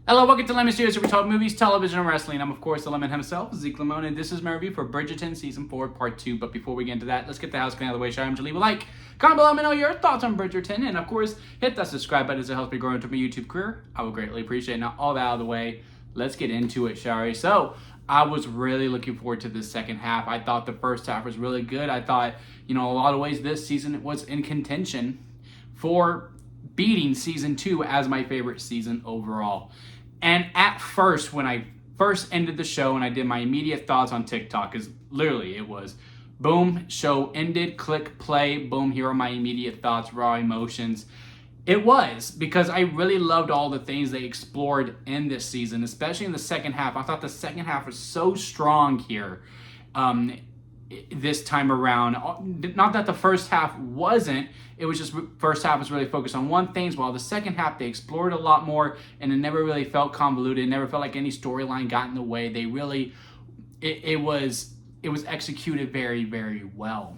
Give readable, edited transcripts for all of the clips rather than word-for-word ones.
Hello, welcome to Lemon Studios, where we talk movies, television, and wrestling. I'm, of course, the Lemon himself, Zeke Lemon, and this is my review for Bridgerton Season 4, Part 2. But before we get into that, let's get the house clean out of the way. Shall I leave a like? Comment below, let me know your thoughts on Bridgerton, and, of course, hit that subscribe button as it helps me grow into my YouTube career. I would greatly appreciate it. Now, all that out of the way, let's get into it, shall we? So, I was really looking forward to the second half. I thought the first half was really good. I thought, a lot of ways this season was in contention for beating Season 2 as my favorite season overall. And at first, when I first ended the show and I did my immediate thoughts on TikTok, because literally it was boom, show ended, click play, boom, here are my immediate thoughts, raw emotions. It was, because I really loved all the things they explored in this season, especially in the second half. I thought the second half was so strong here this time around. Not that the first half wasn't, it was just first half was really focused on one thing, while the second half they explored a lot more, and it never really felt convoluted. It never felt like any storyline got in the way. They really, it was executed very, very well.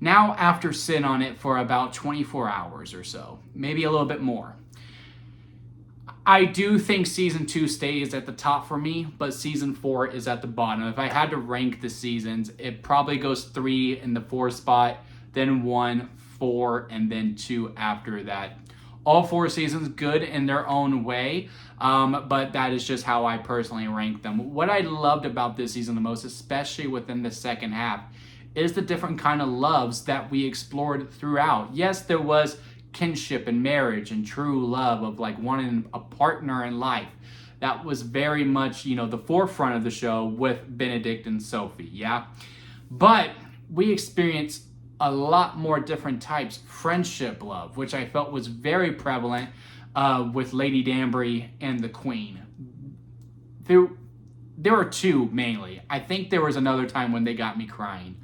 Now, after sitting on it for about 24 hours or so, maybe a little bit more, I do think Season 2 stays at the top for me, but Season 4 is at the bottom. If I had to rank the seasons, it probably goes 3 in the 4 spot, then 1, 4, and then 2 after that. All 4 seasons good in their own way, but that is just how I personally rank them. What I loved about this season the most, especially within the second half, is the different kind of loves that we explored throughout. Yes, there was kinship and marriage and true love of like wanting a partner in life. That was very much, the forefront of the show with Benedict and Sophie, yeah? But we experienced a lot more different types. Friendship love, which I felt was very prevalent with Lady Danbury and the Queen. There were 2 mainly. I think there was another time when they got me crying.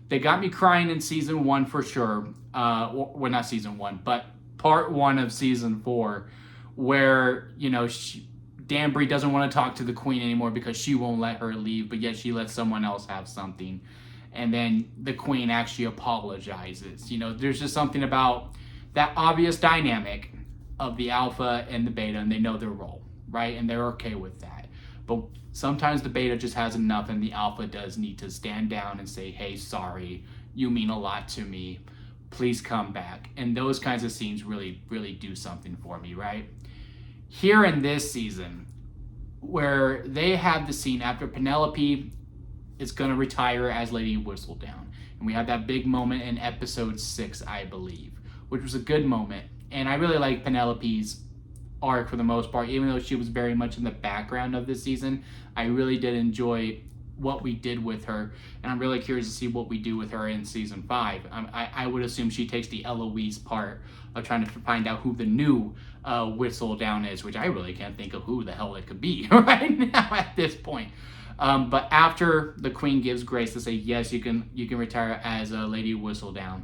They got me crying in Season 1 for sure. Well, not Season 1, but Part 1 of Season 4, where, Danbury doesn't want to talk to the Queen anymore because she won't let her leave, but yet she lets someone else have something. And then the Queen actually apologizes. There's just something about that obvious dynamic of the alpha and the beta, and they know their role, right? And they're okay with that. But sometimes the beta just has enough, and the alpha does need to stand down and say, hey, sorry, you mean a lot to me. Please come back. And those kinds of scenes really, really do something for me, right? Here in this season, where they have the scene after Penelope is going to retire as Lady Whistledown. And we had that big moment in episode 6, I believe, which was a good moment. And I really like Penelope's arc for the most part, even though she was very much in the background of this season. I really did enjoy what we did with her, and I'm really curious to see what we do with her in Season 5. I would assume she takes the Eloise part of trying to find out who the new Whistledown is, which I really can't think of who the hell it could be right now at this point. But after the Queen gives grace to say, yes, you can retire as Lady Whistledown,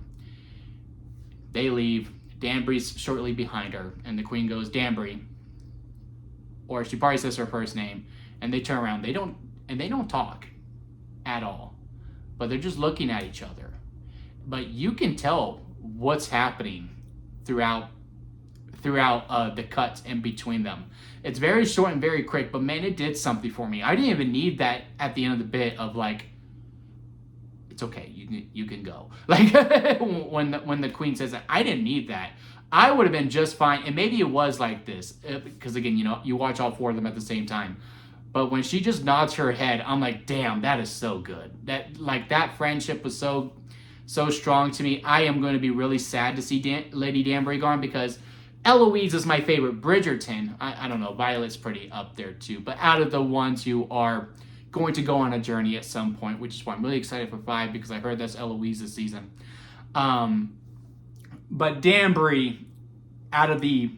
they leave. Danbury's shortly behind her, and the Queen goes, Danbury, or she probably says her first name, and they turn around. They don't talk at all, but they're just looking at each other. But you can tell what's happening throughout the cuts in between them. It's very short and very quick, but man, it did something for me. I didn't even need that at the end of the bit of like, it's okay, you can go. Like when the Queen says that, I didn't need that. I would have been just fine, and maybe it was like this because again, you watch all 4 of them at the same time. But when she just nods her head, I'm like, damn, that is so good. That friendship was so strong to me. I am going to be really sad to see Lady Danbury gone, because Eloise is my favorite. Bridgerton, I don't know, Violet's pretty up there too. But out of the ones who are going to go on a journey at some point, which is why I'm really excited for 5, because I heard that's Eloise's season. But Danbury, out of the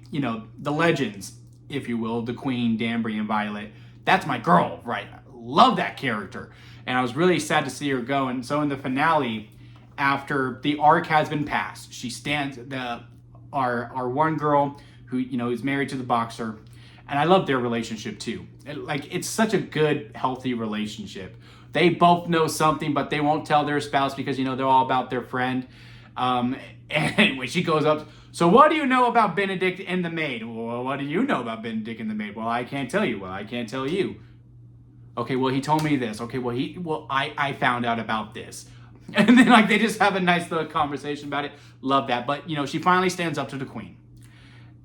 legends, if you will, the Queen, Danbury, and Violet, that's my girl, right? I love that character. And I was really sad to see her go. And so in the finale, after the arc has been passed, she stands, our one girl who, is married to the boxer. And I love their relationship too. It's such a good, healthy relationship. They both know something, but they won't tell their spouse because, they're all about their friend. And when she goes up So what do you know about Benedict and the maid? Well, what do you know about Benedict and the maid? Well, I can't tell you. Well, I can't tell you. Okay, well, he told me this. Okay, well, I found out about this. And then, like, they just have a nice little conversation about it. Love that. But, you know, she finally stands up to the queen.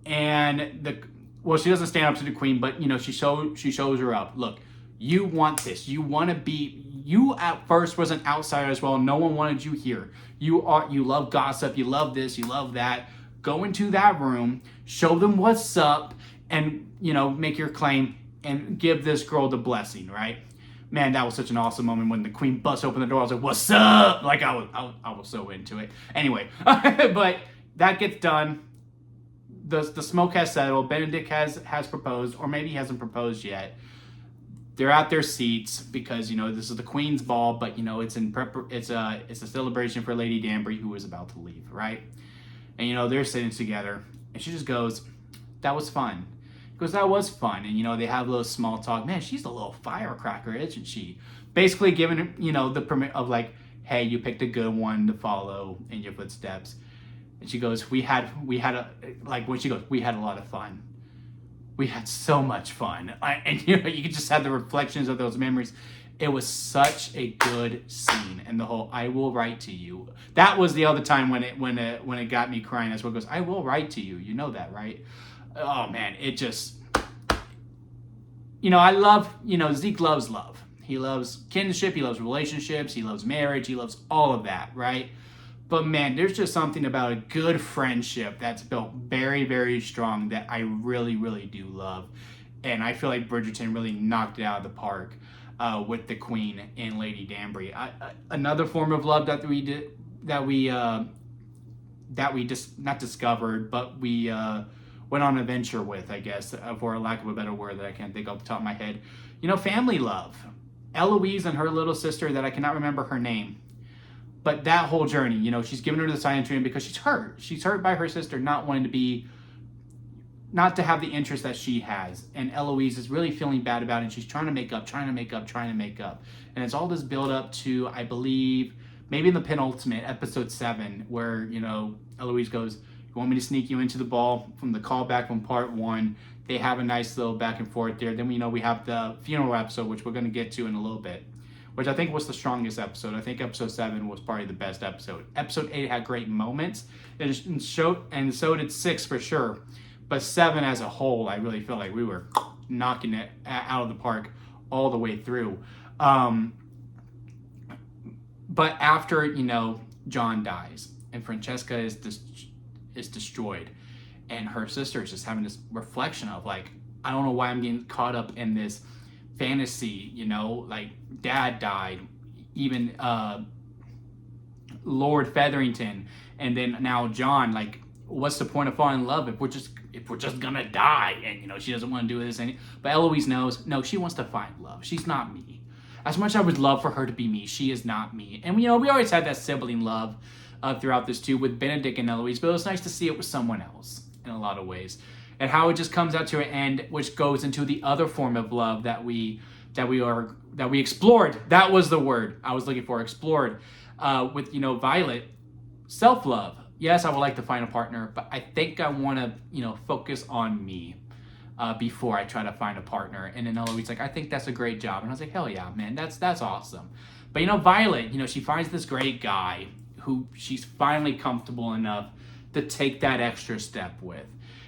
And well, she doesn't stand up to the queen, but, you know, she shows her up. Look, you want this. You want to be, you at first was an outsider as well. No one wanted you here. You love gossip. You love this. You love that. Go into that room, show them what's up, and, you know, make your claim and give this girl the blessing, right? Man, that was such an awesome moment when the queen busts open the door. I was like, what's up? Like, I was so into it. Anyway, but that gets done. The smoke has settled. Benedict has proposed, or maybe he hasn't proposed yet. They're at their seats because, you know, this is the queen's ball, but, you know, it's a celebration for Lady Danbury, who is about to leave, right? And, you know, they're sitting together, and she just goes, that was fun. Because that was fun. And, you know, they have a little small talk. Man, she's a little firecracker, isn't she? Basically giving, you know, the permit of like, hey, you picked a good one to follow in your footsteps. And she goes, we had we had a lot of fun. We had so much fun. And, you know, you could just have the reflections of those memories. It was such a good scene. And the whole, I will write to you. That was the other time when it got me crying as well. It goes, I will write to you. You know that, right? Oh, man, it just, you know, I love, you know, Zeke loves love. He loves kinship, he loves relationships, he loves marriage, he loves all of that, right? But, man, there's just something about a good friendship that's built very, very strong that I really, really do love. And I feel like Bridgerton really knocked it out of the park with the Queen and Lady Danbury. Another form of love that we just not discovered, but we went on an adventure with, I guess, for a lack of a better word that I can't think off the top of my head. You know, family love. Eloise and her little sister that I cannot remember her name. But that whole journey, you know, she's given her the silent treatment because she's hurt. She's hurt by her sister not to have the interest that she has. And Eloise is really feeling bad about it. And she's trying to make up. And it's all this build up to, I believe, maybe in the penultimate, episode 7, where, you know, Eloise goes, you want me to sneak you into the ball from the callback from part 1. They have a nice little back and forth there. Then we have the funeral episode, which we're going to get to in a little bit, which I think was the strongest episode. I think episode 7 was probably the best episode. Episode 8 had great moments, and so did 6 for sure. But 7 as a whole, I really feel like we were knocking it out of the park all the way through. But after, you know, John dies and Francesca is destroyed, and her sister is just having this reflection of like, I don't know why I'm getting caught up in this fantasy, you know, like Dad died, even Lord Featherington, and then now John. Like, what's the point of falling in love if we're just gonna die? And, you know, she doesn't want to do this. But Eloise knows, no, she wants to find love. She's not me. As much as I would love for her to be me, she is not me. And, you know, we always had that sibling love throughout this too with Benedict and Eloise, but it was nice to see it with someone else in a lot of ways. And how it just comes out to an end, which goes into the other form of love that we explored. That was the word I was looking for, explored, with, you know, Violet. Self-love. Yes, I would like to find a partner, but I think I want to, you know, focus on me before I try to find a partner. And then Eloise like, I think that's a great job. And I was like, hell yeah, man, that's awesome. But, you know, Violet, you know, she finds this great guy who she's finally comfortable enough to take that extra step with.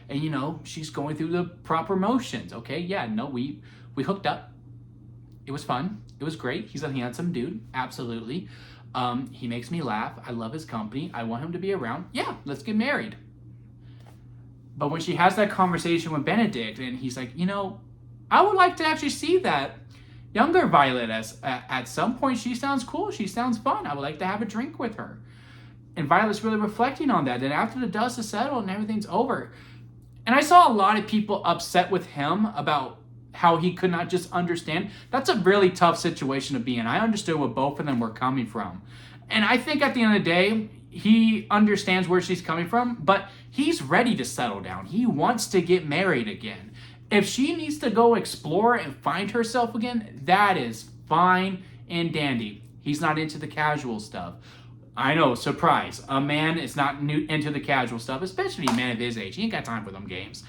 And, you know, she's going through the proper motions. Okay, yeah, no, we hooked up. It was fun. It was great. He's a handsome dude. Absolutely. He makes me laugh. I love his company. I want him to be around. Yeah, let's get married. But when she has that conversation with Benedict, and he's like, you know, I would like to actually see that younger Violet at some point. She sounds cool. She sounds fun. I would like to have a drink with her. And Violet's really reflecting on that. And after the dust is settled and everything's over, and I saw a lot of people upset with him about how he could not just understand. That's a really tough situation to be in. I understood where both of them were coming from. And I think at the end of the day, he understands where she's coming from, but he's ready to settle down. He wants to get married again. If she needs to go explore and find herself again, that is fine and dandy. He's not into the casual stuff. I know, surprise. A man is not new into the casual stuff, especially a man of his age. He ain't got time for them games.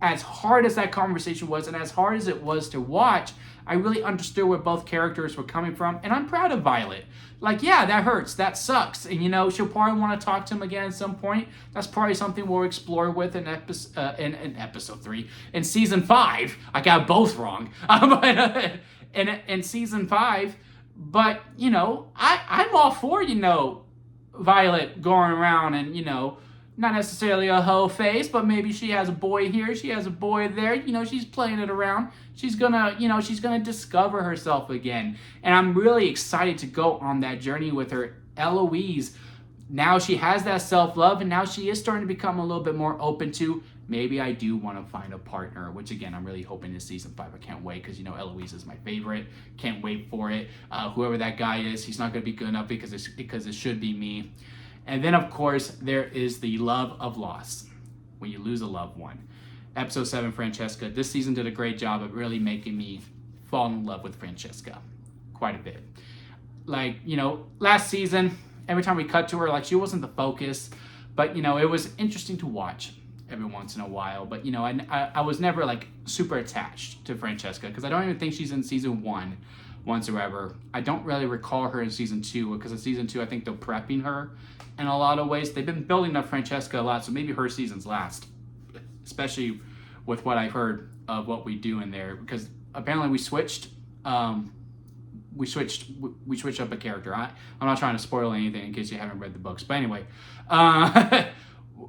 As hard as that conversation was and as hard as it was to watch, I really understood where both characters were coming from, and I'm proud of Violet. Like, yeah, that hurts, that sucks, and she'll probably want to talk to him again at some point. That's probably something we'll explore with in episode 3. In season 5, I got both wrong, but in season 5, but I'm all for Violet going around and not necessarily a hoe face, but maybe she has a boy here, she has a boy there, she's playing it around. She's gonna discover herself again. And I'm really excited to go on that journey with her. Eloise, now she has that self-love, and now she is starting to become a little bit more open to, maybe I do want to find a partner, which again, I'm really hoping is season 5. I can't wait, because Eloise is my favorite. Can't wait for it. Whoever that guy is, he's not going to be good enough because it should be me. And then, of course, there is the love of loss, when you lose a loved one. Episode 7, Francesca. This season did a great job of really making me fall in love with Francesca quite a bit. Last season, every time we cut to her, she wasn't the focus, but, it was interesting to watch every once in a while. But, I was never, super attached to Francesca, because I don't even think she's in season 1 whatsoever. I don't really recall her in season 2, because in season 2, I think they're prepping her in a lot of ways. They've been building up Francesca a lot, so maybe her season's last, especially with what I've heard of what we do in there, because apparently we switched up a character. I'm not trying to spoil anything in case you haven't read the books, but anyway,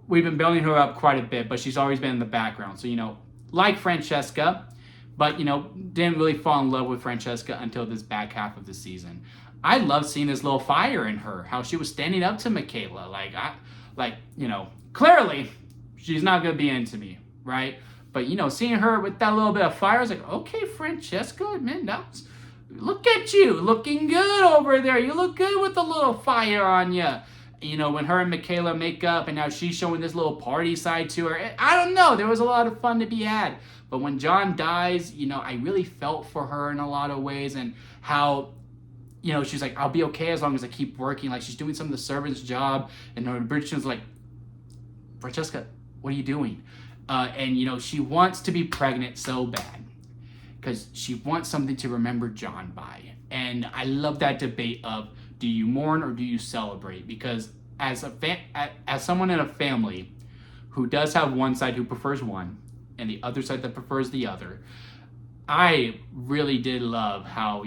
we've been building her up quite a bit, but she's always been in the background. So, like Francesca, but, didn't really fall in love with Francesca until this back half of the season. I love seeing this little fire in her, how she was standing up to Michaela. Clearly, she's not going to be into me, right? But, seeing her with that little bit of fire, I was like, okay, Francesca, man, look at you, looking good over there. You look good with a little fire on you. When her and Michaela make up, and now she's showing this little party side to her. I don't know. There was a lot of fun to be had. But when John dies, I really felt for her in a lot of ways, and how, she's like, I'll be okay as long as I keep working. She's doing some of the servant's job, and Bridgerton's like, Francesca, what are you doing? And she wants to be pregnant so bad, because she wants something to remember John by. And I love that debate of, do you mourn or do you celebrate? Because as someone in a family who does have one side who prefers one and the other side that prefers the other, I really did love how,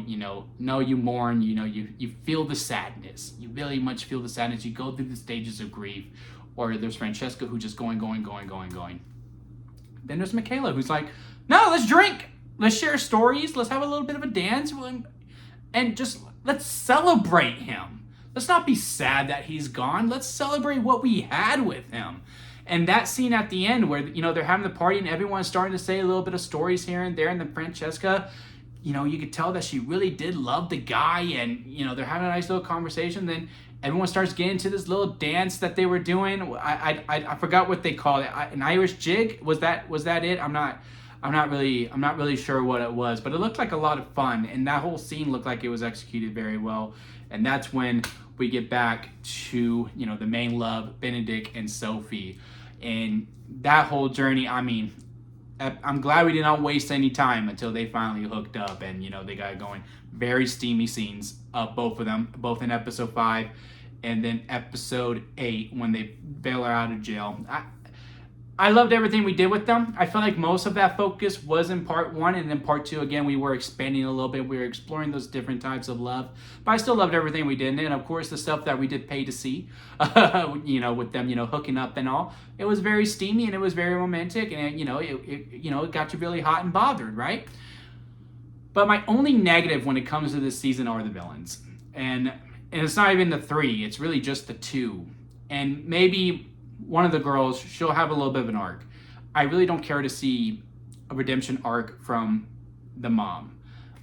no, you mourn, you feel the sadness. You really much feel the sadness. You go through the stages of grief. Or there's Francesca who just going. Then there's Michaela who's like, no, let's drink. Let's share stories. Let's have a little bit of a dance. And just let's celebrate him. Let's not be sad that he's gone. Let's celebrate what we had with him. And that scene at the end where, they're having the party and everyone's starting to say a little bit of stories here and there. And then Francesca, you could tell that she really did love the guy. And, they're having a nice little conversation. Then everyone starts getting into this little dance that they were doing. I forgot what they called it. An Irish jig? Was that it? I'm not really sure what it was, but it looked like a lot of fun, and that whole scene looked like it was executed very well. And that's when we get back to, the main love, Benedict and Sophie. And that whole journey, I'm glad we did not waste any time until they finally hooked up and, they got going. Very steamy scenes of both of them, both in episode 5 and then episode 8 when they bail her out of jail. I loved everything we did with them. I feel like most of that focus was in part 1, and then part 2, again, we were expanding a little bit. We were exploring those different types of love, but I still loved everything we did. And of course, the stuff that we did pay to see, with them, hooking up and all. It was very steamy and it was very romantic, and it got you really hot and bothered, right? But my only negative when it comes to this season are the villains, and it's not even the 3. It's really just the 2, and maybe one of the girls, she'll have a little bit of an arc. I really don't care to see a redemption arc from the mom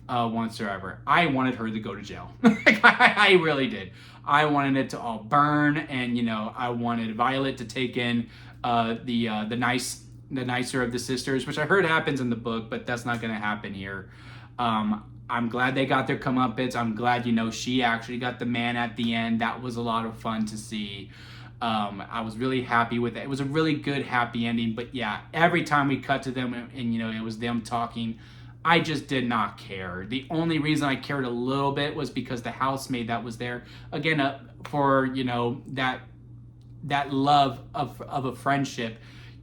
whatsoever. I wanted her to go to jail. I really did. I wanted it to all burn, and I wanted Violet to take in the nicer of the sisters, which I heard happens in the book, but that's not going to happen here. I'm glad they got their comeuppance. I'm glad, she actually got the man at the end. That was a lot of fun to see. I was really happy with it. It was a really good, happy ending. But yeah, every time we cut to them and it was them talking, I just did not care. The only reason I cared a little bit was because the housemaid that was there, again, for, that love of a friendship,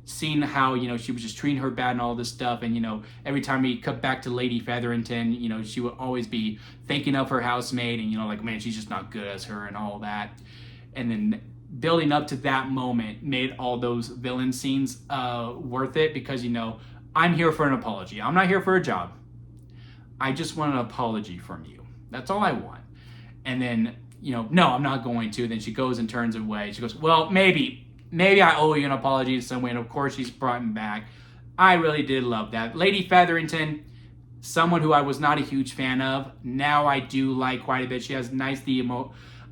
seeing how she was just treating her bad and all this stuff, and every time we cut back to Lady Featherington, she would always be thinking of her housemaid, and like, man, she's just not good as her and all that. And then building up to that moment made all those villain scenes worth it, because I'm here for an apology. I'm not here for a job. I just want an apology from you. That's all I want. And then no, I'm not going to. Then she goes and turns away. She goes, well, maybe I owe you an apology in some way. And of course, she's brought him back. I really did love that. Lady Featherington, someone who I was not a huge fan of, now I do like quite a bit. She has nice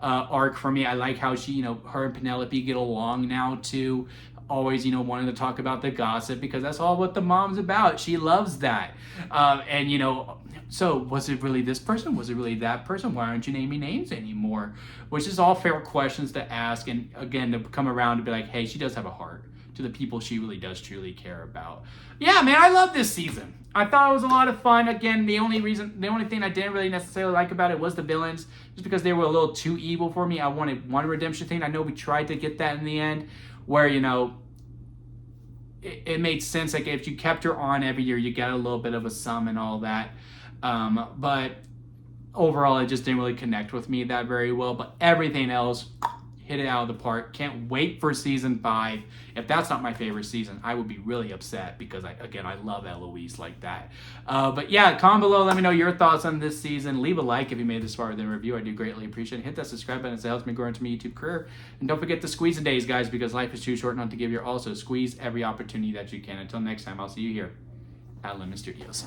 arc for me. I like how she, her and Penelope get along now too. Always, wanting to talk about the gossip, because that's all what the mom's about. She loves that. So was it really this person? Was it really that person? Why aren't you naming names anymore? Which is all fair questions to ask. And again, to come around to be like, hey, she does have a heart to the people she really does truly care about. Yeah, man, I love this season. I thought it was a lot of fun. Again, the only thing I didn't really necessarily like about it was the villains, just because they were a little too evil for me. I wanted one redemption thing. I know we tried to get that in the end, where, it made sense. Like, if you kept her on every year, you get a little bit of a sum and all that. But overall, it just didn't really connect with me that very well. But everything else hit it out of the park. Can't wait for season 5. If that's not my favorite season, I would be really upset, because I love Eloise like that. But yeah, comment below. Let me know your thoughts on this season. Leave a like if you made this far of the review. I do greatly appreciate it. Hit that subscribe button. It helps me grow into my YouTube career. And don't forget to squeeze the days, guys, because life is too short not to give you. Also, squeeze every opportunity that you can. Until next time, I'll see you here at La Mysterios.